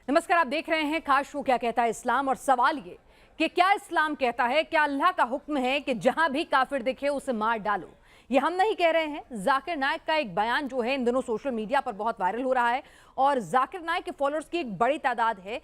नमस्कार, आप देख रहे हैं खास शो क्या कहता है इस्लाम। और सवाल ये कि क्या इस्लाम कहता है, क्या अल्लाह का हुक्म है कि जहां भी काफिर दिखे उसे मार डालो। ये हम नहीं कह रहे हैं, जाकिर नाइक का एक बयान जो है इन दिनों सोशल मीडिया पर बहुत वायरल हो रहा है। और जाकिर नाइक के फॉलोअर्स की एक बड़ी तादाद है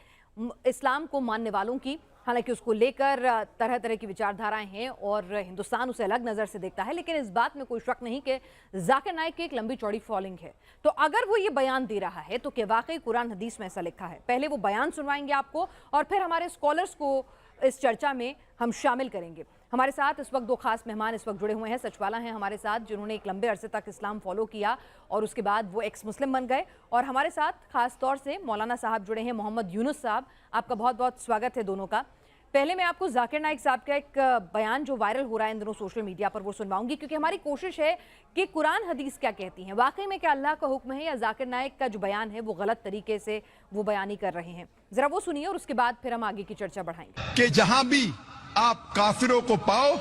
इस्लाम को मानने वालों की। हालांकि उसको लेकर तरह तरह की विचारधाराएं हैं और हिंदुस्तान उसे अलग नज़र से देखता है, लेकिन इस बात में कोई शक नहीं कि जाकिर नाइक की एक लंबी चौड़ी फॉलोइंग है। तो अगर वो ये बयान दे रहा है तो क्या वाकई कुरान हदीस में ऐसा लिखा है? पहले वो बयान सुनवाएंगे आपको और फिर हमारे स्कॉलर्स को इस चर्चा में हम शामिल करेंगे। हमारे साथ इस वक्त दो खास मेहमान इस वक्त जुड़े हुए हैं। सचवाला हैं हमारे साथ, जिन्होंने एक लंबे अरसे तक इस्लाम फॉलो किया और उसके बाद वो एक्स मुस्लिम बन गए। और हमारे साथ खास तौर से मौलाना साहब जुड़े हैं, मोहम्मद यूनुस साहब। आपका बहुत बहुत स्वागत है दोनों का। पहले मैं आपको जाकिर नाइक साहब का एक बयान जो वायरल हो रहा है इन दिनों सोशल मीडिया पर वो सुनवाऊंगी, क्योंकि हमारी कोशिश है कि कुरान हदीस क्या कहती हैं, वाकई में क्या अल्लाह का हुक्म है या जाकिर नाइक का जो बयान है वो गलत तरीके से वो बयानी कर रहे हैं। जरा वो सुनिए और उसके बाद फिर हम आगे की चर्चा बढ़ाएंगे। कि जहां भी आप काफिरों को पाओ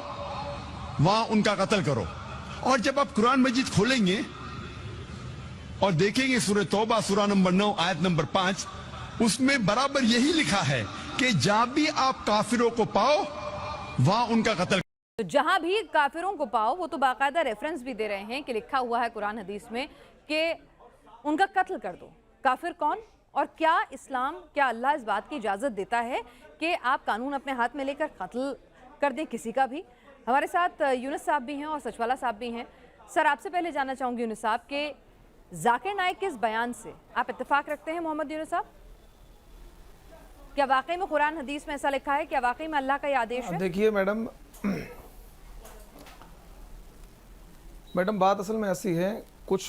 वहां उनका कत्ल करो। और जब आप कुरान मजीद खोलेंगे और देखेंगे सूरह तौबा सूरा नंबर 9 आयत नंबर 5, उसमें बराबर यही लिखा है कि जहां भी आप काफिरों को पाओ वहां उनका कत्ल। तो जहां भी काफिरों को पाओ, वो तो बाकायदा रेफरेंस भी दे रहे हैं कि लिखा हुआ है कुरान हदीस में कि उनका कत्ल कर दो। काफिर कौन और क्या इस्लाम, क्या अल्लाह इस बात की इजाज़त देता है कि आप कानून अपने हाथ में लेकर कत्ल कर दें किसी का भी? हमारे साथ यूनुस साहब भी हैं और सचवाला साहब भी हैं। सर, आपसे पहले जानना चाहूँगी यूनुस साहब के जाकिर नाइक के इस बयान से आप इत्तेफाक रखते हैं? मोहम्मद यूनुस साहब, क्या वाकई में कुरान हदीस में ऐसा लिखा है? क्या वाकई में अल्लाह का ये आदेश है? देखिए मैडम बात असल में ऐसी है, कुछ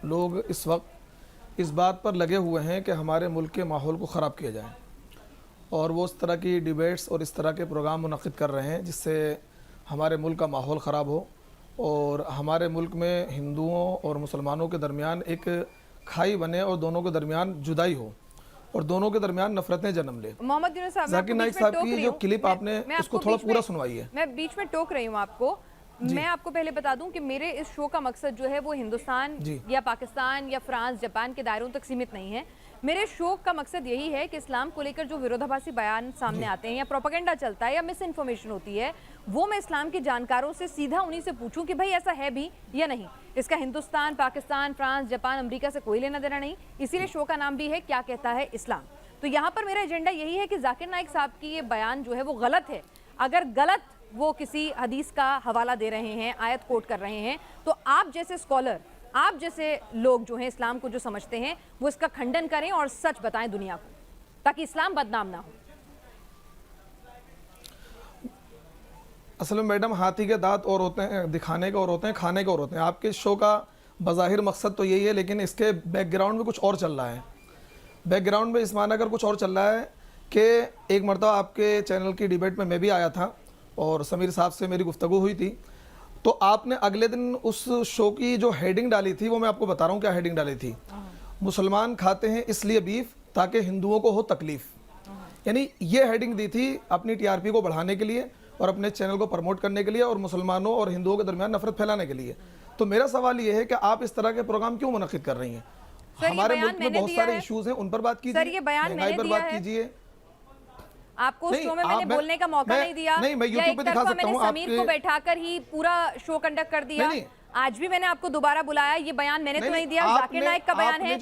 लोग इस वक्त इस बात पर लगे हुए हैं कि हमारे मुल्क के माहौल को ख़राब किया जाए और वो इस तरह की डिबेट्स और इस तरह के प्रोग्राम मुनक़िद कर रहे हैं जिससे हमारे मुल्क का माहौल ख़राब हो और हमारे मुल्क में हिंदुओं और मुसलमानों के दरमियान एक खाई बने और दोनों के दरमियान जुदाई हो और दोनों के दरमियान नफरतें जन्म ले। मोहम्मद यूनुस साहब, जाकिर नाइक साहब की जो क्लिप आपने उसको थोड़ा पूरा सुनवाइए। मैं बीच में टोक रही हूँ आपको। मैं आपको पहले बता दूं कि मेरे इस शो का मकसद जो है वो हिंदुस्तान या पाकिस्तान या फ्रांस जापान के दायरों तक सीमित नहीं है। मेरे शो का मकसद यही है कि इस्लाम को लेकर जो विरोधाभासी बयान सामने आते हैं या प्रोपेगेंडा चलता है या मिस इन्फॉर्मेशन होती है, वो मैं इस्लाम के जानकारों से सीधा उन्हीं से पूछूं कि भाई ऐसा है भी या नहीं। इसका Hindustan, Pakistan, France, Japan, America से कोई लेना देना नहीं। इसीलिए शो का नाम भी है क्या कहता है इस्लाम। तो यहाँ पर मेरा एजेंडा यही है कि जाकिर नाइक साहब की ये बयान जो है वो गलत है। अगर गलत वो किसी हदीस का हवाला दे रहे हैं, आयत कोट कर रहे हैं, तो आप जैसे स्कॉलर, आप जैसे लोग जो हैं इस्लाम को जो समझते हैं, वो इसका खंडन करें और सच बताएं दुनिया को, ताकि इस्लाम बदनाम ना हो। असल में मैडम हाथी के दांत और होते हैं दिखाने के और होते हैं खाने के और होते हैं। आपके शो का बज़ाहिर मकसद तो यही है, लेकिन इसके बैकग्राउंड में कुछ और चल रहा है। बैकग्राउंड में इस माना कर कुछ और चल रहा है कि एक मरतबा आपके चैनल की डिबेट में मैं भी आया था और समीर साहब से मेरी गुफ्तगू हुई थी, तो आपने अगले दिन उस शो की जो हेडिंग डाली थी वो मैं आपको बता रहा हूँ क्या हेडिंग डाली थी। मुसलमान खाते हैं इसलिए बीफ ताकि हिंदुओं को हो तकलीफ, यानी ये हेडिंग दी थी अपनी टीआरपी को बढ़ाने के लिए और अपने चैनल को प्रमोट करने के लिए और मुसलमानों और हिंदुओं के दरमियान नफरत फैलाने के लिए। तो मेरा सवाल ये है कि आप इस तरह के प्रोग्राम क्यों मुनक़िद कर रही हैं? हमारे मुल्क में बहुत सारे इश्यूज हैं, उन पर बात कीजिए, महंगाई पर बात कीजिए। आपको उस शो में मैंने बोलने का मौका नहीं दिया, नहीं मैं यूट्यूब पे दिखा सकता हूं। समीर को बैठाकर ही पूरा शो कंडक्ट कर दिया। आज भी मैंने आपको दोबारा बुलाया, ये बयान मैंने तो नहीं दिया, जाकिर नाइक का बयान है,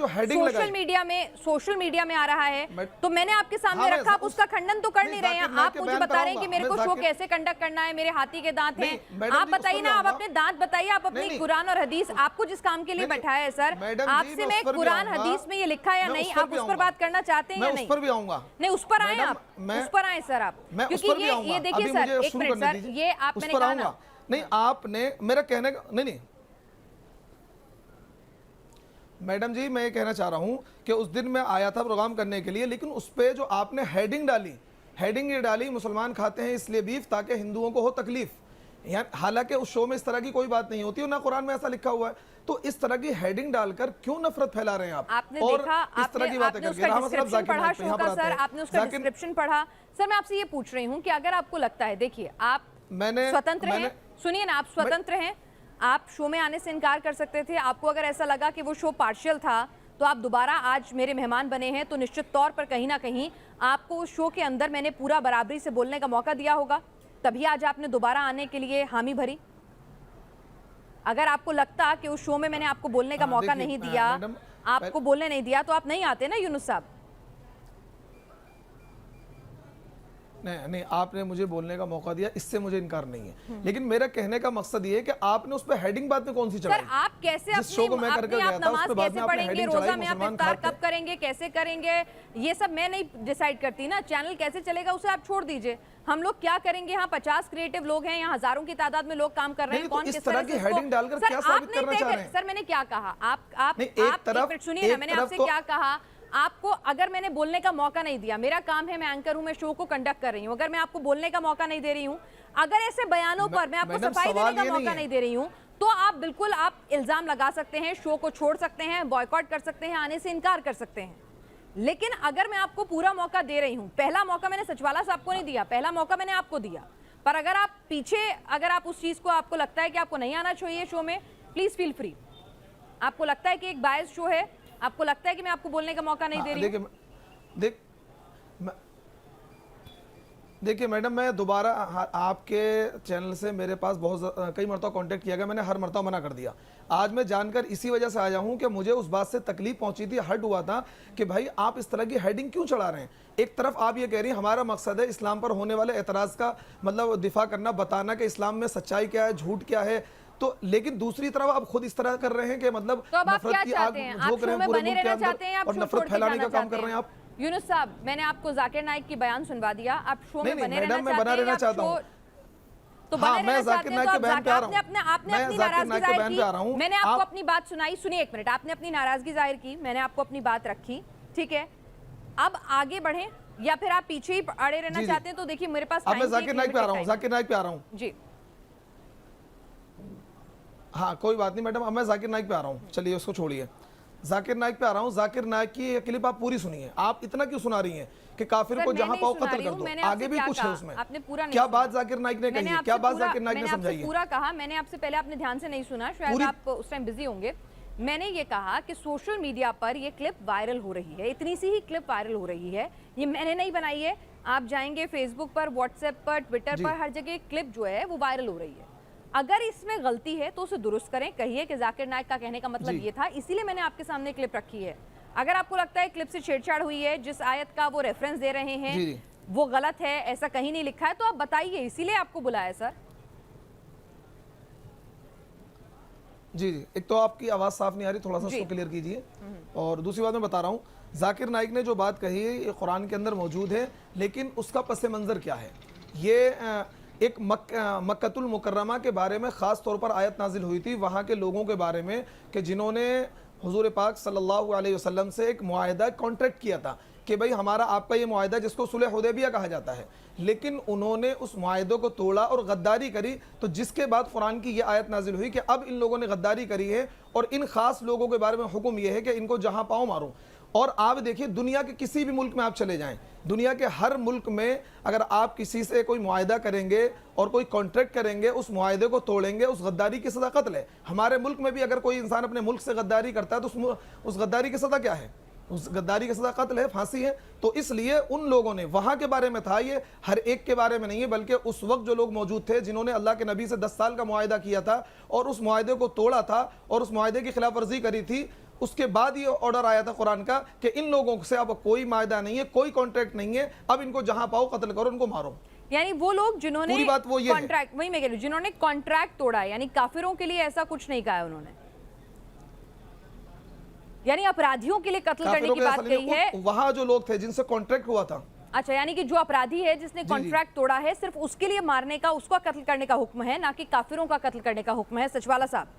सोशल मीडिया में आ रहा है, तो मैंने आपके सामने रखा। आप उसका खंडन तो कर नहीं रहे हैं। आप मुझे बता रहे हैं कि मेरे को शो कैसे कंडक्ट करना है, मेरे हाथी के दांत हैं। आप बताइए ना, आप अपने दांत बताइए, आप अपनी कुरान और हदीस, आपको जिस काम के लिए बैठाया है सर, आपसे मैं कुरान हदीस में ये लिखा है या नहीं, आप उस पर बात करना चाहते हैं या नहीं? उस पर भी आऊंगा। नहीं, उस पर आए आप, उस पर आए सर आप, क्योंकि ये देखिए सर, एक मिनट सर, ये आप मैंने कहा ना, नहीं आपने मेरा कहने का नहीं मैडम जी, मैं ये कहना चाह रहा हूं कि उस दिन मैं आया था प्रोग्राम करने के लिए, लेकिन उस पे जो आपने हेडिंग डाली, हेडिंग ये डाली मुसलमान खाते हैं इसलिए बीफ ताकि हिंदुओं को हो तकलीफ। हालांकि उस शो में इस तरह की कोई बात नहीं होती और ना कुरान में ऐसा लिखा हुआ है, तो इस तरह की हेडिंग डालकर क्यों नफरत फैला रहे हैं आप? आपने और देखा, इस तरह की बातें करके आपने उसका डिस्क्रिप्शन पढ़ा। सर मैं आपसे ये पूछ रही हूँ कि अगर आपको लगता है, देखिए आप स्वतंत्र हैं, सुनिए ना, आप स्वतंत्र हैं, आप शो में आने से इनकार कर सकते थे। आपको अगर ऐसा लगा कि वो शो पार्शियल था تو آپ دوبارہ آج میرے مہمان بنے ہیں تو نشچت طور پر کہیں نہ کہیں آپ کو شو کے اندر میں نے پورا برابری سے بولنے کا موقع دیا ہوگا، تبھی آج آپ نے دوبارہ آنے کے لیے حامی بھری. اگر آپ کو لگتا کہ اس شو میں نے آپ کو بولنے کا موقع نہیں دیا، آپ کو بولنے نہیں دیا، تو آپ نہیں آتے نا یونس صاحب. نہیں، آپ نے مجھے بولنے کا موقع دیا، اس سے مجھے انکار نہیں ہے، لیکن میرا کہنے کا مقصد یہ ہے کہ آپ نے اس پہ ہیڈنگ بعد میں کون سی چڑھائی؟ سر آپ کیسے جس شو کو میں کر کے گیا تھا اس نماز پہ بعد کیسے میں آپ نے پڑھیں گے، ہیڈنگ روزہ چڑھائی میں آپ مسلمان افطار کھاتے کب کریں گے، کیسے کریں گے، یہ سب میں نہیں ڈیسائیڈ کرتی نا. چینل کیسے چلے گا اسے آپ چھوڑ دیجئے. ہم لوگ کیا کریں گے؟ یہاں 50 کریٹو لوگ ہیں، یہاں ہزاروں کی تعداد میں لوگ کام کر رہے ہیں. کون کس طرح کی ہیڈنگ ڈال کر کیا ثابت کرنا چاہ رہے ہیں؟ سر میں نے کیا کہا، آپ ایک طرف سنیے نا، میں نے آپ سے کیا کہا. آپ کو اگر میں نے بولنے کا موقع نہیں دیا، میرا کام ہے، میں اینکر ہوں، میں شو کو کنڈکٹ کر رہی ہوں، اگر میں آپ کو بولنے کا موقع نہیں دے رہی ہوں، اگر ایسے بیانوں پر میں آپ کو صفائی دینے کا موقع نہیں دے رہی ہوں، تو آپ بالکل آپ الزام لگا سکتے ہیں، شو کو چھوڑ سکتے ہیں، بائیکاٹ کر سکتے ہیں، آنے سے انکار کر سکتے ہیں. لیکن اگر میں آپ کو پورا موقع دے رہی ہوں، پہلا موقع میں نے سچوالا صاحب کو نہیں دیا، پہلا موقع میں نے آپ کو دیا، پر اگر آپ پیچھے اگر آپ اس چیز کو آپ کو لگتا ہے کہ آپ کو نہیں آنا چاہیے شو میں، پلیز فیل فری. آپ کو لگتا ہے کہ ایک باعث شو ہے، آپ کو لگتا ہے کہ میں آپ کو بولنے کا موقع نہیں دے رہی ہوں. دیکھیے میڈم، میں دوبارہ آپ کے چینل سے میرے پاس بہت کئی مرتبہ کانٹیکٹ کیا گیا، میں نے ہر مرتبہ منع کر دیا. آج میں جان کر اسی وجہ سے آیا ہوں کہ مجھے اس بات سے تکلیف پہنچی تھی، ہرٹ ہوا تھا کہ بھائی آپ اس طرح کی ہیڈنگ کیوں چڑھا رہے ہیں. ایک طرف آپ یہ کہہ رہی ہیں ہمارا مقصد ہے اسلام پر ہونے والے اعتراض کا مطلب دفاع کرنا، بتانا کہ اسلام میں سچائی کیا ہے، جھوٹ کیا ہے، تو لیکن دوسری طرف آپ خود اس طرح کر رہے ہیں کہ مطلب نفرت کی آگ جھونک رہے ہیں پورے ملک کے اندر اور نفرت پھیلانے کا کام کر رہے ہیں آپ. یونس صاحب، میں نے آپ کو ذاکر نائک کی بیان سنوا دیا، آپ شو میں بنے رہنا میں بنا رہنا چاہتا ہوں. تو میں ذاکر نائک کے بیان پہ آ رہا ہوں. آپ نے اپنی ناراضگی ظاہر کی، میں نے آپ کو اپنی بات سنائی. سنیے ایک منٹ، آپ نے اپنی ناراضگی ظاہر کی، میں نے آپ کو اپنی بات رکھی، ٹھیک ہے. اب آگے بڑھیں یا پھر آپ پیچھے ہی اڑے رہنا چاہتے ہیں تو دیکھیے میرے پاس اب میں ذاکر نائک پہ آ رہا ہوں، ذاکر نائک پہ آ رہا ہوں. جی ہاں کوئی بات نہیں میڈم، اب میں ذاکر نائک پہ آ رہا ہوں، چلیے اس کو چھوڑیے. ذاکر نائک پہ آ رہا ہوں. ذاکر نائک کی یہ کلپ آپ پوری سنیے. آپ اتنا کیوں سنا رہی ہیں کہ کافر کو جہاں پاؤ قتل کر دو؟ آگے بھی کچھ ہے اس میں. کیا بات ذاکر نائک نے کہی ہے؟ کیا بات ذاکر نائک نے سمجھائی ہے؟ پورا کہا میں نے آپ سے، پہلے آپ نے دھیان سے نہیں سنا، شاید آپ اس ٹائم بزی ہوں گے. میں نے یہ کہا کہ سوشل میڈیا پر یہ کلپ وائرل ہو رہی ہے، اتنی سی ہی کلپ وائرل ہو رہی ہے، یہ میں نے نہیں بنائی ہے. آپ جائیں گے فیس بک پر، واٹس ایپ پر، ٹویٹر پر، ہر جگہ کلپ جو ہے وہ وائرل ہو رہی ہے. اگر اس میں غلطی ہے تو اسے درست کریں، کہیے کہ ذاکر نائک کا کہنے کا مطلب یہ تھا، اسی لیے میں نے آپ کے سامنے کلپ رکھی ہے. اگر آپ کو لگتا ہے کلپ سے چھیڑ چھاڑ ہوئی ہے، جس آیت کا وہ ریفرنس دے رہے ہیں وہ غلط ہے، ایسا کہیں نہیں لکھا ہے، تو آپ بتائیے، اسی لیے آپ کو بلایا سر. جی ایک تو آپ کی آواز صاف نہیں آ رہی، تھوڑا سا اس کو کلیئر کیجئے. اور دوسری بات میں بتا رہا ہوں، ذاکر نائک نے جو بات کہی ہے یہ قرآن کے اندر موجود ہے، لیکن اس کا پس منظر کیا ہے. یہ ایک مکۃ المکرمہ کے بارے میں خاص طور پر آیت نازل ہوئی تھی، وہاں کے لوگوں کے بارے میں کہ جنہوں نے حضور پاک صلی اللہ علیہ وسلم سے ایک معاہدہ کانٹریکٹ کیا تھا کہ بھئی ہمارا آپ کا یہ معاہدہ جس کو صلح حدیبیہ کہا جاتا ہے، لیکن انہوں نے اس معاہدے کو توڑا اور غداری کری. تو جس کے بعد قرآن کی یہ آیت نازل ہوئی کہ اب ان لوگوں نے غداری کری ہے اور ان خاص لوگوں کے بارے میں حکم یہ ہے کہ ان کو جہاں پاؤں مارو. اور آپ دیکھیے دنیا کے کسی بھی ملک میں آپ چلے جائیں، دنیا کے ہر ملک میں اگر آپ کسی سے کوئی معاہدہ کریں گے اور کوئی کانٹریکٹ کریں گے، اس معاہدے کو توڑیں گے، اس غداری کی سزا قتل ہے. ہمارے ملک میں بھی اگر کوئی انسان اپنے ملک سے غداری کرتا ہے تو اس غداری کی سزا کیا ہے؟ اس غداری کی سزا قتل ہے، پھانسی ہے. تو اس لیے ان لوگوں نے وہاں کے بارے میں تھا، یہ ہر ایک کے بارے میں نہیں ہے، بلکہ اس وقت جو لوگ موجود تھے جنہوں نے اللہ کے نبی سے 10 سال کا معاہدہ کیا تھا اور اس معاہدے کو توڑا تھا اور اس معاہدے کی خلاف ورزی کری تھی، اس کے بعد یہ آرڈر آیا تھا قرآن کا کہ ان لوگوں سے اب کوئی معاہدہ نہیں ہے، کوئی کانٹریکٹ نہیں ہے، اب ان کو جہاں پاؤ قتل کرو، ان کو مارو. یعنی وہ لوگ جنہوں نے کانٹریکٹ، وہی میں کہہ رہی ہوں، جنہوں نے کانٹریکٹ توڑا ہے، یعنی کافروں کے لیے ایسا کچھ نہیں کہا ہے انہوں نے، یعنی اپرادھیوں کے لیے قتل کرنے کی بات کہی ہے. وہاں جو لوگ تھے جن سے کانٹریکٹ ہوا تھا. اچھا، یعنی کہ جو اپرادھی ہے جس نے کانٹریکٹ توڑا ہے، صرف اس کے لیے مارنے کا، اس کو قتل کرنے کا حکم ہے، نہ کہ کافروں کا قتل کرنے کا حکم ہے. سچوالا صاحب،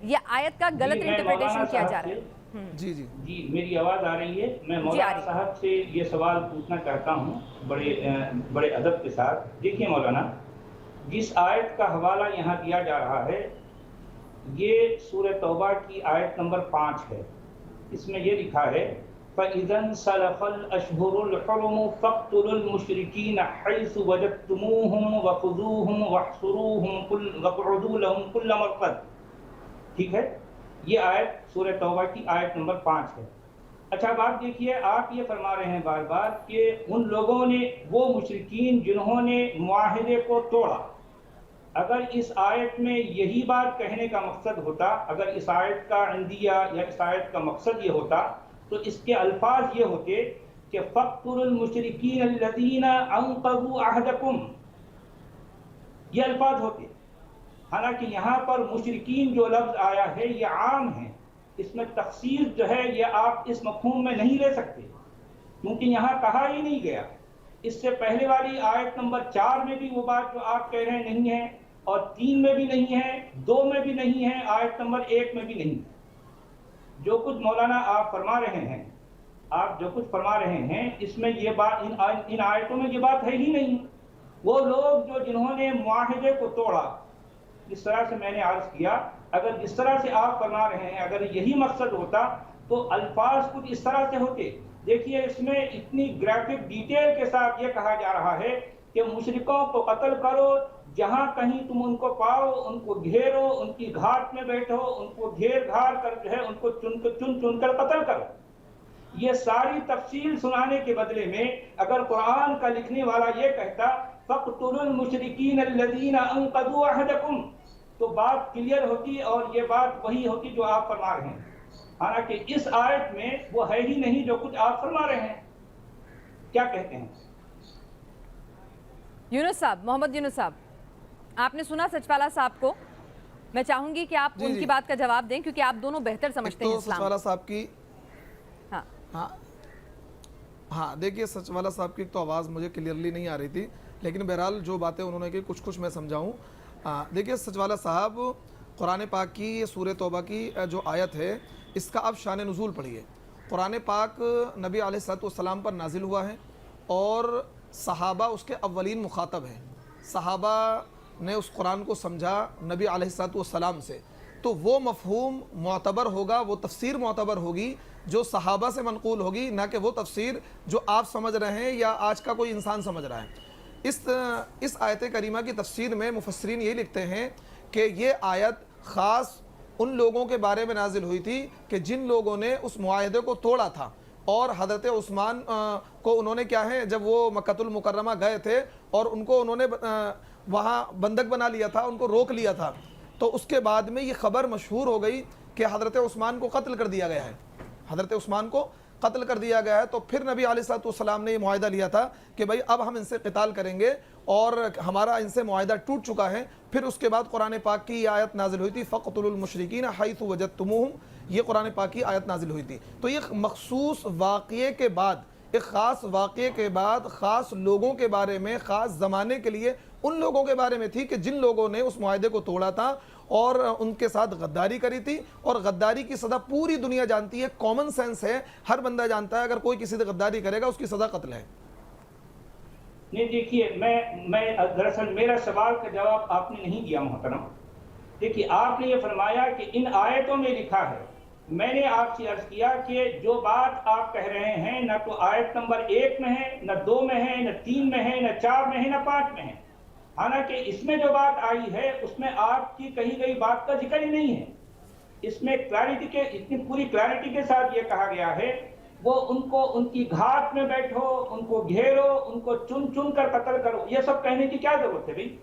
یہ آیت کا غلط انٹرپریٹیشن کیا جا رہا ہے. جی میری آواز آ رہی ہے. میں مولانا صاحب سے یہ سوال پوچھنا چاہتا ہوں بڑے ادب کے ساتھ. دیکھیے مولانا، جس آیت کا حوالہ یہاں دیا جا رہا ہے یہ سورہ توبہ کی آیت نمبر 5 ہے. اس میں یہ لکھا ہے فَإِذَا انْسَلَخَ الْأَشْهُرُ الْحُرُمُ فَاقْتُلُوا الْمُشْرِكِينَ حَيْثُ وَجَدتُّمُوهُمْ وَخُذُوهُمْ وَاحْصُرُوهُمْ وَاقْعُدُوا لَهُمْ كُلَّ مَرْصَدٍ. ٹھیک ہے. یہ آیت سورہ توبہ کی آیت نمبر 5 ہے۔ اچھا اب آپ دیکھیے، آپ یہ فرما رہے ہیں بار بار کہ ان لوگوں نے، وہ مشرکین جنہوں نے معاہدے کو توڑا، اگر اس آیت میں یہی بات کہنے کا مقصد ہوتا، اگر اس آیت کا عندیہ یا اس آیت کا مقصد یہ ہوتا تو اس کے الفاظ یہ ہوتے کہ فَاقْتُلُوا الْمُشْرِكِينَ الَّذِينَ أَنقَضُوا عَهْدَكُمْ، یہ الفاظ ہوتے۔ حالانکہ یہاں پر مشرکین جو لفظ آیا ہے یہ عام ہے، اس میں تخصیص جو ہے یہ آپ اس مفہوم میں نہیں لے سکتے، کیونکہ یہاں کہا ہی نہیں گیا۔ اس سے پہلے والی آیت نمبر 4 میں بھی وہ بات جو آپ کہہ رہے ہیں نہیں ہے، اور 3 میں بھی نہیں ہے، 2 میں بھی نہیں ہے، آیت نمبر 1 میں بھی نہیں ہے۔ جو کچھ مولانا آپ فرما رہے ہیں، آپ جو کچھ فرما رہے ہیں اس میں یہ بات، ان آیتوں میں یہ بات ہے ہی نہیں۔ وہ لوگ جو جنہوں نے معاہدے کو توڑا، جس طرح سے میں نے عرض کیا، اگر جس طرح سے آپ فرما رہے ہیں اگر یہی مقصد ہوتا تو الفاظ کچھ اس طرح سے ہوتے۔ دیکھیے اس میں اتنی گرافک ڈیٹیل کے ساتھ یہ کہا جا رہا ہے کہ مشرکوں کو قتل کرو، جہاں کہیں تم ان کو پاؤ ان کو گھیرو، ان کی گھاٹ میں بیٹھو، ان کو گھیر گھار کر جو ہے ان کو چن کر قتل کرو۔ یہ ساری تفصیل سنانے کے بدلے میں اگر قرآن کا لکھنے والا یہ کہتا فَاقْتُلُوا الْمُشْرِكِينَ الَّذِينَ أَنقَضُوا عَهْدَكُمْ، تو بات کلیئر ہوتی اور یہ بات وہی ہوتی جو آپ فرما رہے ہیں۔ حالانکہ اس آیت میں وہ ہے ہی نہیں جو کچھ آپ فرما رہے ہیں۔ کیا کہتے ہیں یونس صاحب، محمد یونس صاحب، آپ نے سنا سچوالا صاحب کو؟ میں چاہوں گی کہ آپ ان کی بات کا جواب دیں کیونکہ آپ دونوں بہتر سمجھتے ہیں اسلام۔ سچوالا صاحب کی ہاں ہاں دیکھیے سچوالا صاحب کی تو آواز مجھے کلیئرلی نہیں آ رہی تھی، لیکن بہرحال جو باتیں انہوں نے کی کچھ میں سمجھاؤں۔ دیکھیے سچوالا صاحب، قرآن پاک کی یہ سورہ توبہ کی جو آیت ہے اس کا آپ شان نزول پڑھیے۔ قرآن پاک نبی علیہ الصلوۃ والسلام پر نازل ہوا ہے اور صحابہ اس کے اولین مخاطب ہیں۔ صحابہ نے اس قرآن کو سمجھا نبی علیہ الصلوۃ والسلام سے، تو وہ مفہوم معتبر ہوگا، وہ تفسیر معتبر ہوگی جو صحابہ سے منقول ہوگی، نہ کہ وہ تفسیر جو آپ سمجھ رہے ہیں یا آج کا کوئی انسان سمجھ رہا ہے۔ اس آیت کریمہ کی تفسیر میں مفسرین یہ لکھتے ہیں کہ یہ آیت خاص ان لوگوں کے بارے میں نازل ہوئی تھی کہ جن لوگوں نے اس معاہدے کو توڑا تھا، اور حضرت عثمان کو انہوں نے کیا ہے، جب وہ مکۃ المکرمہ گئے تھے اور ان کو انہوں نے وہاں بندک بنا لیا تھا، ان کو روک لیا تھا، تو اس کے بعد میں یہ خبر مشہور ہو گئی کہ حضرت عثمان کو قتل کر دیا گیا ہے، حضرت عثمان کو قتل کر دیا گیا ہے۔ تو پھر نبی علیہ الصلوۃ والسلام نے یہ معاہدہ لیا تھا کہ بھائی اب ہم ان سے قتال کریں گے، اور ہمارا ان سے معاہدہ ٹوٹ چکا ہے۔ پھر اس کے بعد قرآن پاک کی یہ آیت نازل ہوئی تھی فَاقْتُلُوا الْمُشْرِكِينَ حَيْثُ وَجَدتُّمُوهُمْ، یہ قرآن پاک کی آیت نازل ہوئی تھی۔ تو یہ مخصوص واقعے کے بعد، ایک خاص واقعے کے بعد، خاص لوگوں کے بارے میں، خاص زمانے کے لیے ان لوگوں کے بارے میں تھی کہ جن لوگوں نے اس معاہدے کو توڑا تھا اور ان کے ساتھ غداری کری تھی، اور غداری کی سزا پوری دنیا جانتی ہے، کامن سینس ہے، ہر بندہ جانتا ہے اگر کوئی کسی سے غداری کرے گا اس کی سزا قتل ہے۔ نہیں دیکھیے، میں دراصل میرا سوال کا جواب آپ نے نہیں دیا محترم۔ دیکھیے آپ نے یہ فرمایا کہ ان آیتوں میں لکھا ہے، میں نے آپ سے عرض کیا کہ جو بات آپ کہہ رہے ہیں نہ تو آیت نمبر 1 میں ہے، نہ 2 میں ہے، نہ 3 میں ہے، نہ 4 میں ہے، نہ 5 میں ہے۔ حالانکہ اس میں جو بات آئی ہے اس میں آپ کی کہی گئی بات کا ذکر ہی نہیں ہے۔ اس میں اتنی پوری کلیئرٹی کے ساتھ یہ کہا گیا ہے وہ ان کی گھاٹ میں بیٹھو، ان کو گھیرو، ان کو چن کر قتل کرو۔ یہ سب کہنے کی کیا ضرورت ہے بھائی؟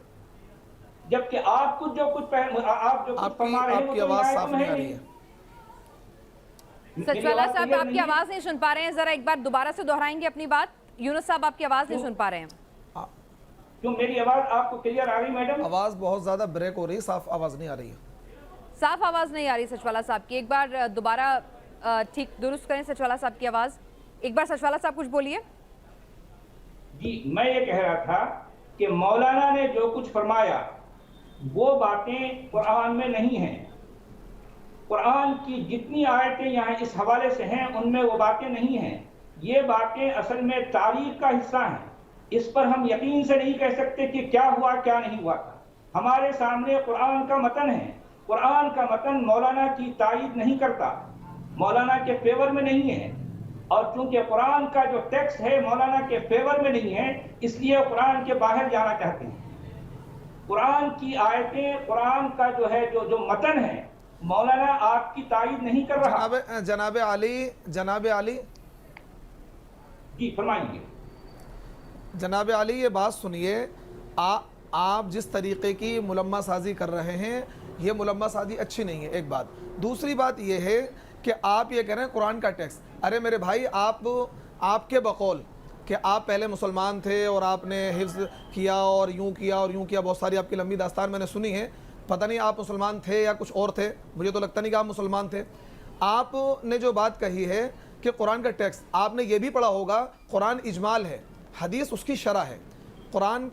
جبکہ آپ جو کچھ فرما رہے ہیں آپ کی آواز صاف نہیں آ رہی ہے۔ سچوالا صاحب آپ کی آواز نہیں سن پا رہے ہیں، ذرا ایک بار دوبارہ سے دہرائیں گے اپنی بات؟ یونس صاحب آپ کی آواز نہیں سن پا رہے ہیں۔ کیوں میری آواز آپ کو کلیئر آ رہی میڈم؟ آواز بہت زیادہ بریک ہو رہی ہے، صاف آواز نہیں آ رہی ہے۔ صاف آواز نہیں آ رہی سچوالا صاحب کی، ایک بار دوبارہ ٹھیک درست کریں سچوالا صاحب کی آواز۔ ایک بار سچوالا صاحب کچھ بولیے۔ جی میں یہ کہہ رہا تھا کہ مولانا نے جو کچھ فرمایا وہ باتیں قرآن میں نہیں ہیں۔ قرآن کی جتنی آیتیں یہاں اس حوالے سے ہیں ان میں وہ باتیں نہیں ہیں۔ یہ باتیں اصل میں تاریخ کا حصہ ہیں، اس پر ہم یقین سے نہیں کہہ سکتے کہ کیا ہوا کیا نہیں ہوا۔ ہمارے سامنے قرآن کا متن ہے، قرآن کا متن مولانا کی تائید نہیں کرتا، مولانا کے فیور میں نہیں ہے، اور چونکہ قرآن کا جو ٹیکسٹ ہے مولانا کے فیور میں نہیں ہے اس لیے قرآن کے باہر جانا چاہتے ہیں۔ قرآن کی آیتیں، قرآن کا جو ہے جو متن ہے مولانا آپ کی تائید نہیں کر رہا. جناب علی جی فرمائیے. جناب علی یہ بات سنیے، آپ جس طریقے کی ملمہ سازی کر رہے ہیں یہ ملمہ سازی اچھی نہیں ہے، ایک بات. دوسری بات یہ ہے کہ آپ یہ کہہ رہے ہیں قرآن کا ٹیکسٹ. ارے میرے بھائی، آپ کے بقول کہ آپ پہلے مسلمان تھے اور آپ نے حفظ کیا اور یوں کیا، بہت ساری آپ کی لمبی داستان میں نے سنی ہے. پتہ نہیں آپ مسلمان تھے یا کچھ اور تھے، مجھے تو لگتا نہیں کہ آپ مسلمان تھے. آپ نے جو بات کہی ہے کہ قرآن کا ٹیکسٹ، آپ نے یہ بھی پڑھا ہوگا قرآن اجمال ہے، حدیث اس کی شرح ہے. قرآن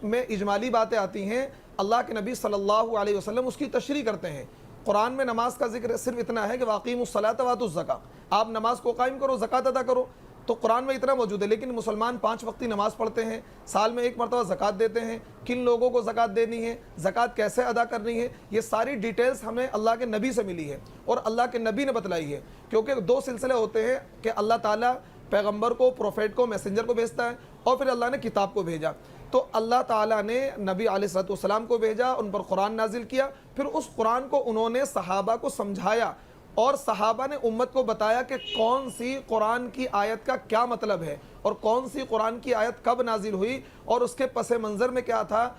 میں اجمالی باتیں آتی ہیں، اللہ کے نبی صلی اللہ علیہ وسلم اس کی تشریح کرتے ہیں. قرآن میں نماز کا ذکر صرف اتنا ہے کہ واقیموا الصلاۃ وآتوا الزکاۃ، آپ نماز کو قائم کرو، زکوٰۃ ادا کرو. تو قرآن میں اتنا موجود ہے. لیکن مسلمان 5 وقتی نماز پڑھتے ہیں، سال میں 1 مرتبہ زکوٰۃ دیتے ہیں. کن لوگوں کو زکوٰۃ دینی ہے، زکوٰۃ کیسے ادا کرنی ہے، یہ ساری ڈیٹیلز ہمیں اللہ کے نبی سے ملی ہے اور اللہ کے نبی نے بتلائی ہے. کیونکہ 2 سلسلے ہوتے ہیں کہ اللہ تعالیٰ پیغمبر کو، پروفیٹ کو، میسنجر کو بھیجتا ہے، اور پھر اللہ نے کتاب کو بھیجا. تو اللہ تعالیٰ نے نبی علیہ السلام کو بھیجا، ان پر قرآن نازل کیا، پھر اس قرآن کو انہوں نے صحابہ کو سمجھایا اور صحابہ نے امت کو بتایا کہ کون سی قرآن کی آیت کا کیا مطلب ہے اور کون سی قرآن کی آیت کب نازل ہوئی اور اس کے پس منظر میں کیا تھا،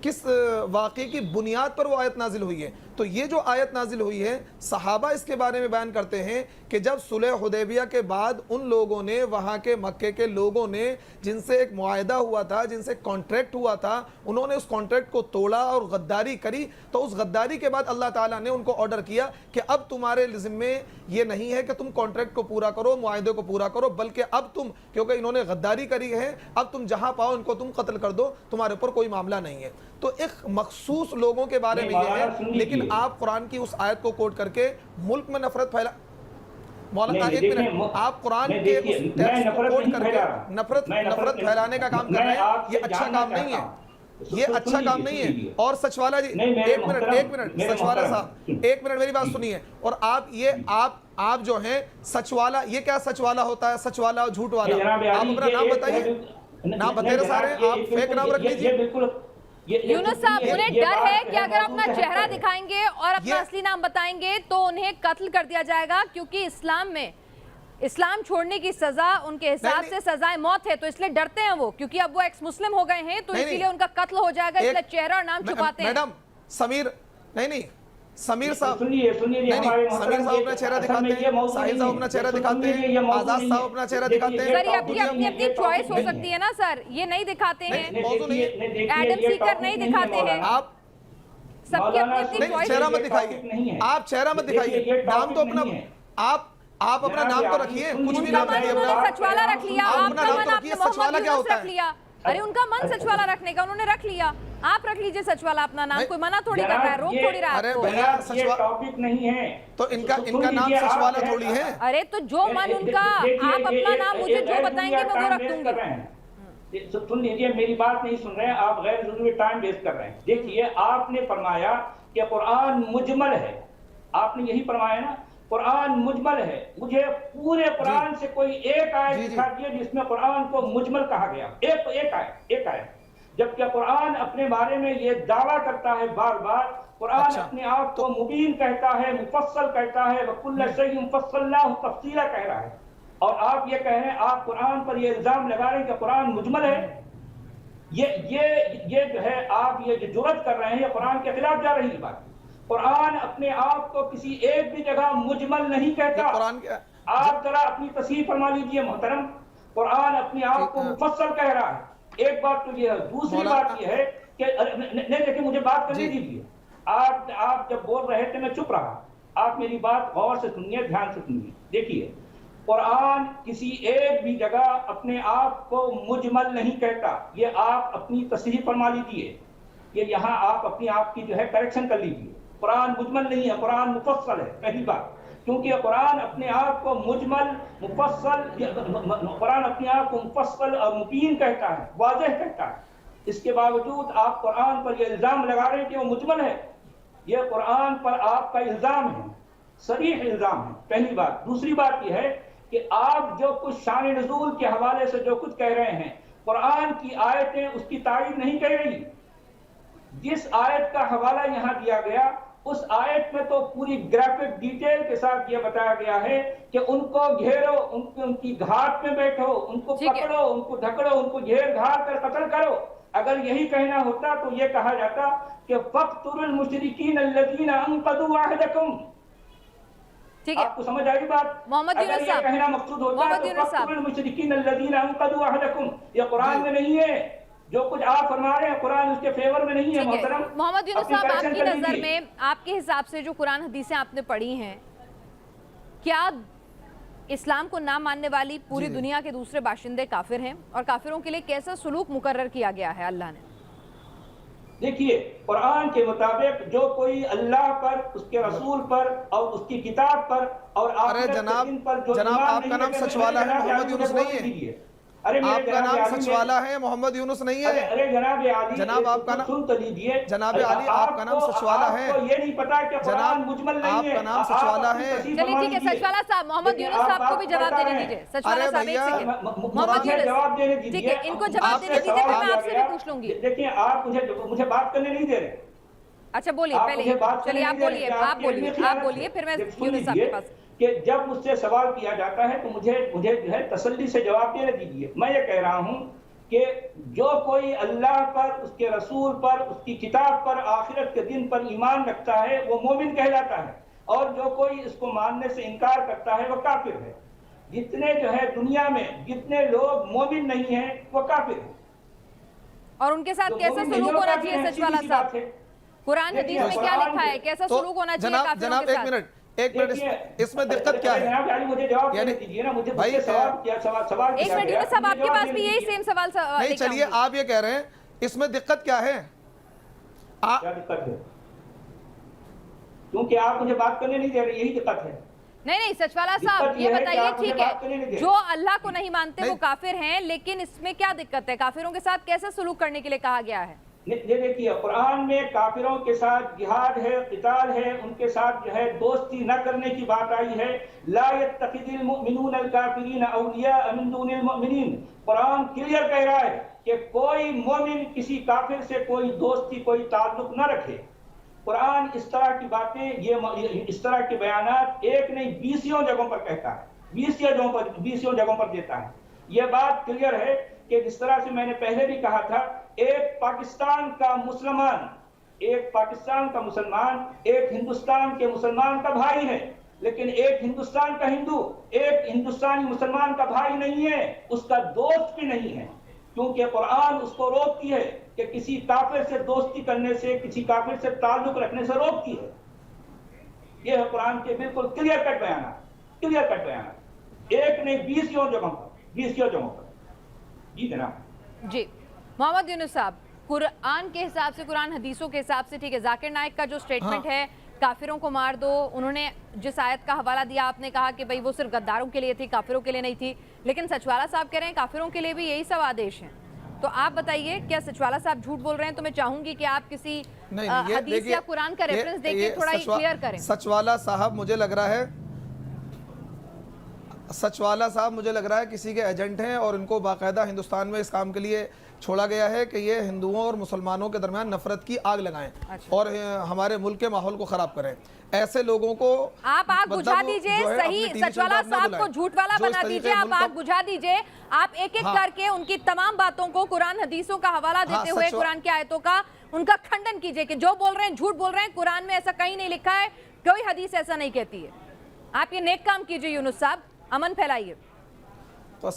کس واقعے کی بنیاد پر وہ آیت نازل ہوئی ہے. تو یہ جو آیت نازل ہوئی ہے، صحابہ اس کے بارے میں بیان کرتے ہیں کہ جب صلح حدیبیہ کے بعد ان لوگوں نے، وہاں کے مکے کے لوگوں نے، جن سے ایک معاہدہ ہوا تھا، جن سے کانٹریکٹ ہوا تھا، انہوں نے اس کانٹریکٹ کو توڑا اور غداری کری. تو اس غداری کے بعد اللہ تعالیٰ نے ان کو آرڈر کیا کہ اب تمہارے ذمے یہ نہیں ہے کہ تم کانٹریکٹ کو پورا کرو، معاہدے کو پورا کرو، بلکہ اب تم، کیونکہ انہوں نے غداری کری ہے، اب تم جہاں پاؤ ان کو تم قتل کر دو، تمہارے اوپر کوئی معاملہ نہیں ہے. تو ایک مخصوص لوگوں کے بارے میں یہ ہے. لیکن آپ قرآن کی اس آیت کو کوٹ کر کے ملک میں نفرت پھیلا. مولانا ایک منٹ، آپ قرآن کے اس ٹیکسٹ کو کوٹ کر کے نفرت پھیلانے کا کام کر رہے ہیں. یہ اچھا کام نہیں ہے، یہ اچھا کام نہیں ہے. اور سچوالا جی ایک منٹ سچوالا صاحب ایک منٹ میری بات سنیے. اور آپ جو ہیں سچوالا، یہ کیا سچوالا ہوتا ہے؟ سچوالا جھوٹ والا. آپ اپنا نام بتائیے، نام بتائیے سارے، آپ فیک نام رکھ لیجیے. یونس صاحب، انہیں ڈر ہے کہ اگر اپنا چہرہ دکھائیں گے اور اپنا اصلی نام بتائیں گے تو انہیں قتل کر دیا جائے گا، کیونکہ اسلام میں اسلام چھوڑنے کی سزا ان کے حساب سے سزائے موت ہے. تو اس لیے ڈرتے ہیں وہ، کیونکہ اب وہ ایکس مسلم ہو گئے ہیں، تو اسی لیے ان کا قتل ہو جائے گا، اس لیے چہرہ اور نام چھپاتے ہیں. میڈم سمیر صاحب اپنا چہرہ دکھاتے ہیں، ساحل صاحب اپنا چہرہ دکھاتے ہیں، آزاد صاحب اپنا چہرہ دکھاتے ہیں. سر یہ اپنی چوائس ہو سکتی ہے نا سر، یہ نہیں دکھاتے ہیں، ایڈم سیکر نہیں دکھاتے ہیں. آپ سب کی اپنی چوائس. چہرہ مت دکھائیے، آپ چہرہ مت دکھائیے، نام تو اپنا آپ اپنا نام تو رکھیے. کچھ بھی نام رکھیے، سچوالا رکھ لیا، آپ کا من آپ نے محمد یونس رکھ لیا. ارے ان کا من سچوالا رکھنے کا، انہوں نے رکھ لیا. آپ رکھ لیجئے سچوالا اپنا نام، کوئی منع تھوڑی کر رہا ہے، روک تھوڑی رہا ہے. یہ ٹاپک نہیں ہے تو ان کا نام سچوالا تھوڑی ہے. ارے تو جو من ان کا، آپ اپنا نام مجھے جو بتائیں گے میں وہ رکھ دوں گی. سن لیجیے، میری بات نہیں سن رہے ہیں آپ، غیر ضروری ٹائم ویسٹ کر رہے ہیں. دیکھیے آپ نے فرمایا کہ قرآن مجمل ہے، آپ نے یہی فرمایا نا، قرآن مجمل ہے. مجھے پورے قرآن سے کوئی ایک آیت دکھا دیے جس میں قرآن کو مجمل کہا گیا. ایک آیت. جبکہ قرآن اپنے بارے میں یہ دعویٰ کرتا ہے بار بار. قرآن اپنے آپ کو مبین کہتا ہے، مفصل کہتا ہے، وَكُلَّ شَيْءٍ فَصَّلْنَاهُ تَفْصِيلًا کہہ رہا ہے. اور آپ یہ کہہ رہے ہیں، آپ قرآن پر یہ الزام لگا رہے ہیں کہ قرآن مجمل ہے. یہ جو ہے آپ یہ جو جرأت کر رہے ہیں، یہ قرآن کے خلاف جا رہی بات. قرآن اپنے آپ کو کسی ایک بھی جگہ مجمل نہیں کہتا. آپ ذرا اپنی تصحیح فرما لیجئے محترم. قرآن اپنے آپ کو مفصل کہہ رہا ہے. ایک بات تو یہ ہے. دوسری بات یہ ہے کہ نہیں، دیکھیں مجھے بات کرنے دیجیے. آپ جب بول رہے تھے میں چپ رہا. آپ میری بات غور سے سنیے، دھیان سے سنیے. دیکھیے قرآن کسی ایک بھی جگہ اپنے آپ کو مجمل نہیں کہتا. یہ آپ اپنی تصحیح فرما لیجیے. یہ یہاں آپ اپنی آپ کی جو ہے کریکشن کر لیجیے. قرآن مجمل نہیں ہے، قرآن مفصل ہے. پہلی بات، کیونکہ قرآن اپنے آپ کو مجمل، مفصل، قرآن اپنے آپ کو مفصل اور مبین کہتا ہے، واضح کہتا ہے. اس کے باوجود آپ قرآن پر یہ الزام لگا رہے ہیں کہ وہ مجمل ہے. یہ قرآن پر آپ کا الزام ہے، صریح الزام ہے. پہلی بات. دوسری بات یہ ہے کہ آپ جو کچھ شان نزول کے حوالے سے جو کچھ کہہ رہے ہیں، قرآن کی آیتیں اس کی تائید نہیں کر رہی. جس آیت کا حوالہ یہاں دیا گیا उस आयत में तो पूरी ग्राफिक डिटेल के साथ ये बताया गया है कि उनको घेरो, उनकी घाट में बैठो, उनको पकड़ो, उनको ढकड़ो, उनको घेर घाट कर कत्ल करो। अगर यही कहना होता तो ये कहा जाता कि फक्तुरुल मुशरिकीन अल्लज़ीना अनक़दू अहदकुम। ठीक है, आपको समझ आई बात? मोहम्मद अगर यूनुस ये साहब, कहना मकसूद होता मोहम्मद तो यूनुस साहब, फक्तुरुल मुशरिकीन अल्लज़ीना अनक़दू अहदकुम, ये कुरान में नहीं है। जो कुछ आप फरमा रहे हैं कुरान उसके फेवर में नहीं है मोहतरम। मोहम्मद यूनुस अपनी साहब, करेक्शन आपकी कर नजर लीजिए। में, आपके हिसाब से जो कुरान हदीसें आपने पढ़ी हैं, क्या इस्लाम को ना मानने वाली पूरी दुनिया के दूसरे बाशिंदे काफिर हैं, और काफिरों के लिए कैसा सलूक मुकर्रर किया गया है अल्लाह ने? देखिए, कुरान के मुताबिक जो कोई अल्लाह पर, उसके रसूल पर और उसकी किताब पर और आखिरत के दिन पर जो जनाब ईमान आपका नहीं नाम रखता, सचवाला है, जनाब मोहम्मद आली यूनुस मुझे नहीं बोलने है। दीजिए। अरे मेरे आपका जनाब नाम आली में- सचवाला है, मोहम्मद यूनुस नहीं है। अरे जनाब आली, जनाब आपका नाम, सुन तो लीजिए। जनाब अरे आली आपका नाम सचवाला है। आपको ये नहीं पता कि कुरान जनाब मुजमल नहीं है। आपका नाम आप सचवाला अपनी है। तस्दीक चलिए फरमा ठीक है, लीजिए। सचवाला साहब, मोहम्मद देखिए, यूनुस साहब आप को भी जवाब बता देने रहे हैं। दीजिए। सचवाला अरे साहब, एक भैया, सेकंड, मोहम्मद मुझे यूनुस, जवाब देने दीजिए। ठीक है, इनको जवाब आपसे देने दीजिए, फिर सवाल मैं किया आपसे गया। भी पूछ लूंगी। देखिए, आप मुझे बात करने नहीं दे रहे। अच्छा बोलिए, आप पहले मुझे बात चलिए आप करने नहीं दे बोलिए, रहे। आप आपकी बोलिए, इल्मी आप खियानत बोलिए, है। फिर मैं सुन यूनुस साहब के लीजिए पास। कि जब मुझसे सवाल किया जाता है तो मुझे जो है तसल्ली से जवाब देने दीजिए। मैं ये कह रहा हूँ कि जो कोई अल्लाह पर, उसके रसूल पर, उसकी किताब पर, आखिरत के दिन पर ईमान रखता है वो मोमिन कहलाता है, और जो कोई इसको मानने से इनकार करता है वो काफिर है। जितने जो है दुनिया में जितने लोग मोमिन नहीं हैं वो काफिर है। और उनके साथ जो कैसा मोमिन सलूक नहीं हो होना काफिर चाहिए हैं, सचवाला सीधी सी बात साहब? है। कुरान देखिए, हदीस में क्या कुरान लिखा है, में- कैसा तो सलूक होना चाहिए जनाब काफिरों जनाब के एक साथ? मिनट देखिए, इसमें दिक्कत क्या है? जनाब आली मुझे जवाब देने यानी- दीजिए ना। मुझे भाई, मुझसे सवाल किया एक किया मिनट गया, यूनुस साहब, मुझे आपके जवाब पास देने भी यही दीजिए। सेम सवाल नहीं, लेके चलिए आऊंगी। आप ये कह रहे हैं इसमें दिक्कत क्या है? क्या दिक्कत है? क्योंकि आप मुझे बात करने नहीं दे रहे, यही दिक्कत है। नहीं सचवाला साहब, दिक्कत ये ये है कि बताइए, आप मुझे ठीक बात करने नहीं है, दे जो अल्लाह को नहीं मानते वो नहीं। काफिर हैं, लेकिन इसमें क्या दिक्कत है? काफिरों के साथ कैसे सलूक करने के लिए कहा गया है? ये देखिए, कुरान में काफिरों के साथ जिहाद है, क़िताल है, उनके साथ जो है दोस्ती न करने की बात आई है। ला यत्तखिज़िल मुमिनूना अल काफिरीन औलिया मिन दूनिल मुमिनीन। कुरान क्लियर कह रहा है कि कोई मोमिन किसी काफिर से कोई दोस्ती, कोई ताल्लुक न रखे। कुरान इस तरह की बातें, ये इस तरह के बयानात एक नहीं 20 जगहों पर कहता है, 20 जगहों पर देता है। यह बात क्लियर है कि जिस तरह से मैंने पहले भी कहा था, एक पाकिस्तान का मुसलमान एक हिंदुस्तान के मुसलमान का भाई है, लेकिन एक हिंदुस्तान का हिंदू एक हिंदुस्तानी मुसलमान का भाई नहीं है, उसका दोस्त भी नहीं है। क्योंकि कुरान उसको रोकती है कि किसी काफिर से दोस्ती करने से, किसी काफिर से ताल्लुक रखने से रोकती है। यह है कुरान के बिल्कुल क्लियर कट बयान, एक नहीं 20 जगहों पर। जी जनाब। जी मोहम्मद यूनुस साहब, कुरान के हिसाब से, कुरान हदीसों के हिसाब से, ठीक है, जाकिर नाइक का जो स्टेटमेंट है काफिरों को मार दो, उन्होंने जिस आयत का हवाला दिया, आपने कहा कि भाई वो सिर्फ गद्दारों के लिए थी, काफिरों के लिए नहीं थी, लेकिन सचवाला साहब कह रहे हैं काफिरों के लिए भी यही सब आदेश हैं। तो आप बताइए, क्या सचवाला साहब झूठ बोल रहे हैं? तो मैं चाहूंगी कि आप किसी हदीस या कुरान का रेफरेंस देके थोड़ा क्लियर करें। सचवाला साहब मुझे लग रहा है किसी के एजेंट हैं, और इनको बाकायदा हिंदुस्तान में इस काम के लिए छोड़ा गया है कि ये हिंदुओं और मुसलमानों के दरमियान नफरत की आग लगाएं। अच्छा। और हमारे मुल्क के माहौल को खराब करें। ऐसे लोगों को आप आग बुझा दीजिए, सही सचवाला साहब को झूठ वाला बना दीजिए, आप आग बुझा दीजिए। आप एक एक करके उनकी तमाम बातों को, कुरान हदीसों का हवाला देते हुए, कुरान की आयतों का उनका खंडन कीजिए कि जो बोल रहे हैं झूठ बोल रहे हैं। कुरान में ऐसा कहीं नहीं लिखा है, कोई हदीस ऐसा नहीं कहती है। आप ये नेक काम कीजिए यूनुस साहब, अमन फैलाइए। तो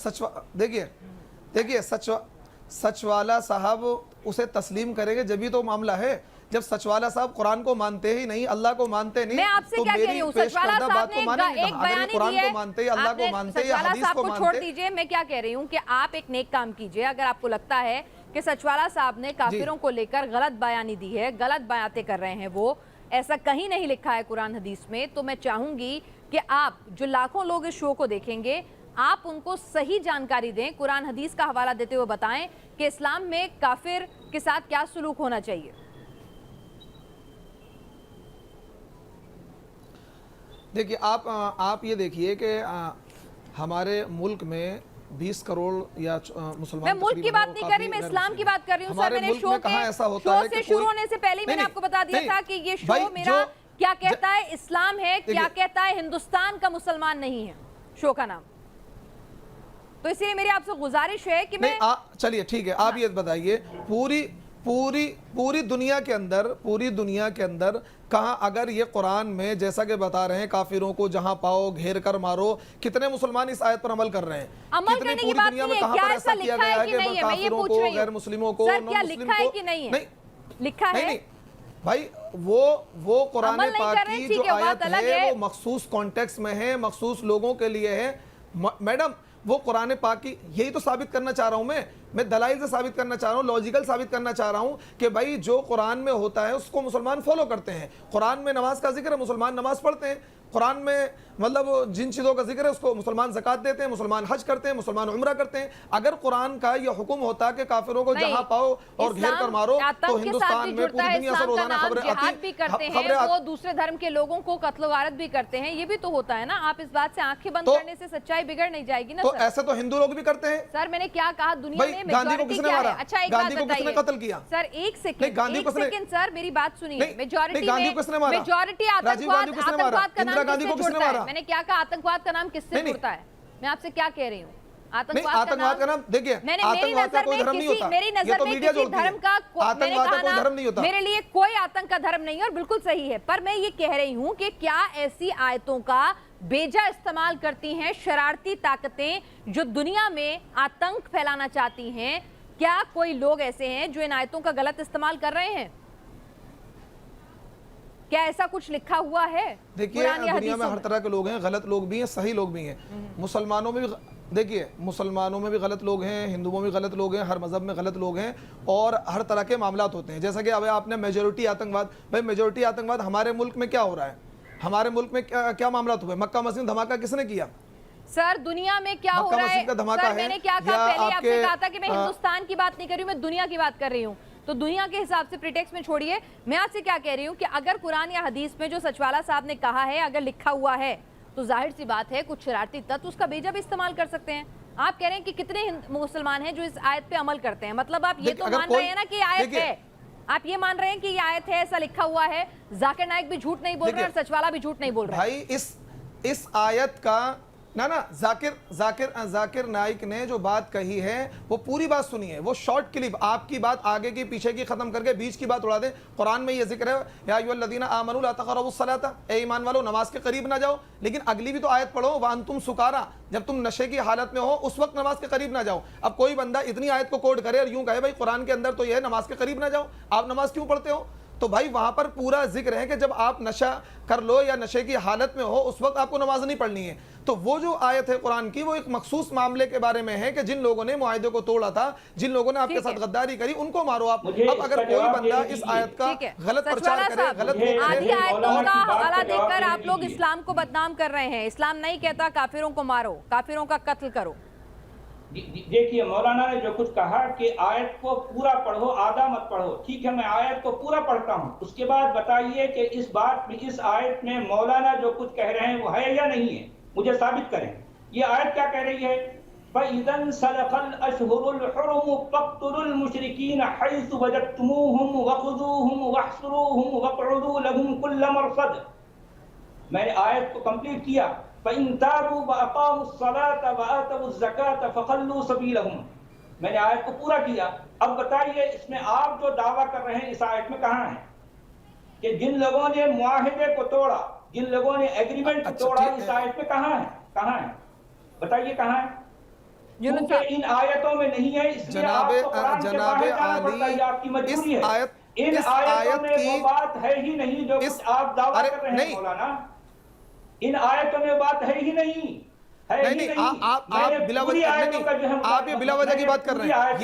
देखिए सचवाला साहब उसे तस्लीम करेंगे जब भी तो मामला है। जब सचवाला साहब कुरान को मानते ही नहीं, अल्लाह को मानते नहीं, मैं आपसे तो क्या कह रही हूँ, सचवाला साहब ने एक बयान कुरान दिया को है, मानते, अल्लाह को मानते, या सचवाला हदीस साहब को को छोड़ मानते। दीजिए। मैं क्या कह रही हूँ कि आप एक नेक काम कीजिए। अगर आपको लगता है कि सचवाला साहब ने काफिरों को लेकर गलत बयानी दी है, गलत बयातें कर रहे हैं, वो ऐसा कहीं नहीं लिखा है कुरान हदीस में, तो मैं चाहूंगी कि आप, जो लाखों लोग इस शो को देखेंगे, आप उनको सही जानकारी दें, कुरान हदीस का हवाला देते हुए बताएं कि इस्लाम में काफिर के साथ क्या सलूक होना चाहिए। देखिए आप ये देखिए कि हमारे मुल्क में 20 करोड़ या मुसलमान मैं मुल्क की तकरीबन बात वो नहीं काफी कर रही, मैं गैर इस्लाम की मुस्लिम बात कर रही हूँ सर। हमारे मैंने मुल्क शो में कहाँ ऐसा होता शो है से कि शुरू कोई- होने से पहले ही मैंने नहीं, आपको बता दिया नहीं, था कि ये शो भाई, मेरा जो- क्या कहता है इस्लाम है, क्या देखिए- कहता है हिंदुस्तान का मुसलमान नहीं है शो का नाम। तो इसलिए मेरी आपसे गुजारिश है कि मैं नहीं, चलिए ठीक है, आप ये बताइए पूरी पूरी पूरी दुनिया के अंदर कहाँ, अगर ये कुरान में जैसा कि बता रहे हैं काफिरों को जहां पाओ घेर कर मारो, कितने मुसलमान इस आयत पर अमल कर रहे हैं? अमल कितनी करने की पूरी बात दुनिया नहीं में है, कहां क्या पर ऐसा ऐसा किया लिखा गया है है कि कि नहीं है, मैं ये काफिरों पूछ को, रही हूँ। गैर मुस्लिमों को, सर नॉन क्या मुस्लिम लिखा है को- कि नहीं है? नहीं, लिखा नहीं है? नहीं भाई, वो कुरान अमल नहीं पाक कर रहे, की ठीक जो है, बात आयत अलग है है। वो मखसूस कॉन्टेक्स्ट में है, मखसूस लोगों के लिए है। मैडम, वो कुरान पाक की, यही तो साबित करना चाह रहा हूं मैं दलाइल से साबित करना चाह रहा हूं, लॉजिकल साबित करना चाह रहा हूं कि भाई जो कुरान में होता है उसको मुसलमान फॉलो करते हैं। कुरान में नमाज का जिक्र है, मुसलमान नमाज पढ़ते हैं। कुरान में मतलब जिन चीज़ों का जिक्र है उसको मुसलमान ज़कात देते हैं, मुसलमान हज करते हैं, मुसलमान उम्रा करते हैं। अगर कुरान का ये हुक्म होता कि काफिरों को जहां पाओ और घेर कर मारो, तो हिंदुस्तान में पूरी दुनिया से रोजाना खबरें जिहाद भी करते हैं, वो दूसरे धर्म के लोगों को कत्ल वारत भी करते हैं, ये भी तो होता है ना। आप इस बात से आंखें बंद करने से सच्चाई बिगड़ नहीं जाएगी ना तो सर। ऐसे तो हिंदू लोग भी करते हैं। सर मैंने क्या कहा, दुनिया भाई, में गांधी को मेजॉरिटी किसने क्या मारा? है? अच्छा एक बात गांधी को किसने बताइए कत्ल किया? सर, एक सेकंड, गांधी को किसने- सर मेरी बात सुनिए। नहीं, मेजॉरिटी गांधी में को किसने मारा? मेजॉरिटी राजीव गांधी को किसने मारा? आतंकवाद का इंदिरा नाम गांधी को किससे किसने जुड़ता है? मारा? मैंने क्या कहा, आतंकवाद का नाम किससे नहीं, जुड़ता है? मैं आपसे क्या कह रही हूँ? नहीं, आतंकवाद का नाम देखिए, मेरी आतंकवाद का कोई नजर धर्म में नहीं होता। मेरी ये नजर तो में मीडिया किसी जोड़ती है। धर्म का मैंने आतंकवाद कहा का कोई ना, धर्म नहीं होता। मेरे लिए कोई आतंक का धर्म नहीं है और बिल्कुल सही है। पर मैं ये कह रही हूँ कि क्या ऐसी आयतों का बेजा इस्तेमाल करती हैं शरारती ताकतें जो दुनिया में आतंक फैलाना चाहती हैं? क्या कोई लोग ऐसे हैं जो इन आयतों का गलत इस्तेमाल कर रहे हैं? क्या ऐसा कुछ लिखा हुआ है? देखिए, दुनिया में हर तरह के लोग हैं, गलत लोग भी हैं, सही लोग भी हैं। मुसलमानों में भी देखिए, मुसलमानों में भी गलत लोग हैं, हिंदुओं में भी गलत लोग हैं, हर मजहब में गलत लोग हैं और हर तरह के मामलात होते हैं। जैसा कि अब आपने मेजोरिटी आतंकवाद, भाई मेजोरिटी आतंकवाद हमारे मुल्क में क्या हो रहा है? हमारे मुल्क में क्या मामलात हुए? मक्का मस्जिद धमाका किसने किया? सर दुनिया में क्या हो रहा है? सर मैंने क्या कहा, पहले आपसे कहा था कि मैं हिंदुस्तान की बात नहीं कर रही हूँ, मैं दुनिया की बात कर रही हूँ। तो दुनिया के हिसाब से प्रीटेक्स्ट में छोड़िए, मैं आपसे क्या कह रही हूँ कि अगर कुरान या हदीस में जो सचवाला साहब ने कहा है अगर लिखा हुआ है तो जाहिर सी बात है कुछ शरारती तत्व उसका बेजा भी इस्तेमाल कर सकते हैं। आप कह रहे हैं कि कितने मुसलमान हैं जो इस आयत पे अमल करते हैं, मतलब आप ये तो मान रहे हैं ना कि आयत है, आप ये मान रहे हैं कि ये आयत है, ऐसा लिखा हुआ है। जाकिर नाइक भी झूठ नहीं बोल रहे और सचवाला भी झूठ नहीं बोल रहे। भाई इस आयत का ना जाकिर नाइक ने जो बात कही है वो पूरी बात सुनिए, वो शॉर्ट क्लिप, आपकी बात आगे की पीछे की खत्म करके बीच की बात उड़ा दें। कुरान में ये जिक्र है, या अय्युहल्लज़ीना आमनू ला तक़रबुस सलाता, ए ईमान वालों नमाज के करीब ना जाओ। लेकिन अगली भी तो आयत पढ़ो, वांतुम सुकारा, जब तुम नशे की हालत में हो उस वक्त नमाज के करीब ना जाओ। अब कोई बंदा इतनी आयत को कोट करे और यूं कहे भाई कुरान के अंदर तो ये है नमाज के करीब ना जाओ, आप नमाज क्यों पढ़ते हो? तो भाई वहां पर पूरा जिक्र है कि जब आप नशा कर लो या नशे की हालत में हो उस वक्त आपको नमाज नहीं पढ़नी है। तो वो जो आयत है कुरान की वो एक मखसूस मामले के बारे में है कि जिन लोगों ने मुआहिदे को तोड़ा था, जिन लोगों ने आपके साथ गद्दारी करी, उनको मारो आप। अब अगर कोई बंदा इस आयत का गलत प्रचार करे, गलत आधी आयतों का हवाला देकर आप लोग इस्लाम को बदनाम कर रहे हैं। इस्लाम नहीं कहता काफिरों को मारो, काफिरों का कत्ल करो। देखिए, मौलाना ने जो कुछ कहा कि आयत को पूरा पढ़ो, आधा मत पढ़ो। ठीक है, मैं आयत को पूरा पढ़ता हूँ, उसके बाद बताइए कि इस बात में, इस आयत में मौलाना जो कुछ कह रहे हैं वो है या नहीं है, मुझे साबित करें। ये आयत क्या कह रही है? फ़इज़न सलक़ल अशहुरुल हुरुम फ़क़्तुलुल मुशरिकीन हैसु वजदतुमूहुम वख़ुज़ूहुम वहसुरूहुम वक़उदू लहुम कुल्ल मरसद। मैंने आयत को कंप्लीट किया। फ़इन ताबू व अक़ामुस्सलात व आतवुज़ ज़कात फ़ख़ल्लू सबीलहुम। मैंने आयत को पूरा किया। अब बताइए इसमें आप जो दावा कर रहे हैं इस आयत में कहाँ है कि जिन लोगों ने मुआहिदे को तोड़ा, जिन लोगों ने एग्रीमेंट को तोड़ा, इस आयत में कहाँ है? कहाँ है? बताइए कहाँ है? क्योंकि इन आयतों में नहीं है, इसलिए आपको कुरान के बाहर जाना पड़ता है, आपकी मजबूरी है। इन आयतों में वो बात है ही नहीं जो कुछ आप दावा कर रहे हैं मौलाना। इन आयतों में बात है ही नहीं, है ही नहीं। आप बिला वजह की बात कर रहे हैं।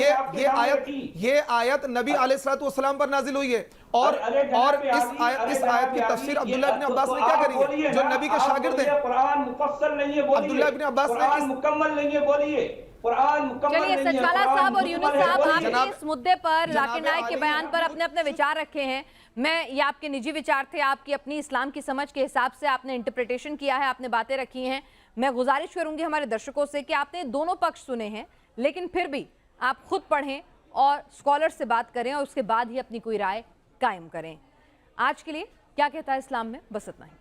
ये आयत नबी अलैहिस्सलाम पर नाजिल हुई है और इस आयत की तफसीर अब्दुल्लाह इब्न अब्बास ने क्या करी है, जो नबी के शागिर्द हैं। कुरान मुफस्सल नहीं है, बोलिए। अब्दुल्लाह इब्न अब्बास ने मुकम्मल नहीं है, बोलिए। कुरान मुकम्मल नहीं है। चलिए, सचवाला साहब और यूनुस साहब, आपने इस मुद्दे पर जाकिर नाइक के बयान पर अपने अपने विचार रखे हैं। मैं, ये आपके निजी विचार थे, आपकी अपनी इस्लाम की समझ के हिसाब से आपने इंटरप्रिटेशन किया है, आपने बातें रखी हैं। मैं गुजारिश करूंगी हमारे दर्शकों से कि आपने दोनों पक्ष सुने हैं, लेकिन फिर भी आप खुद पढ़ें और स्कॉलर से बात करें और उसके बाद ही अपनी कोई राय कायम करें। आज के लिए क्या कहता है इस्लाम में बस इतना ही।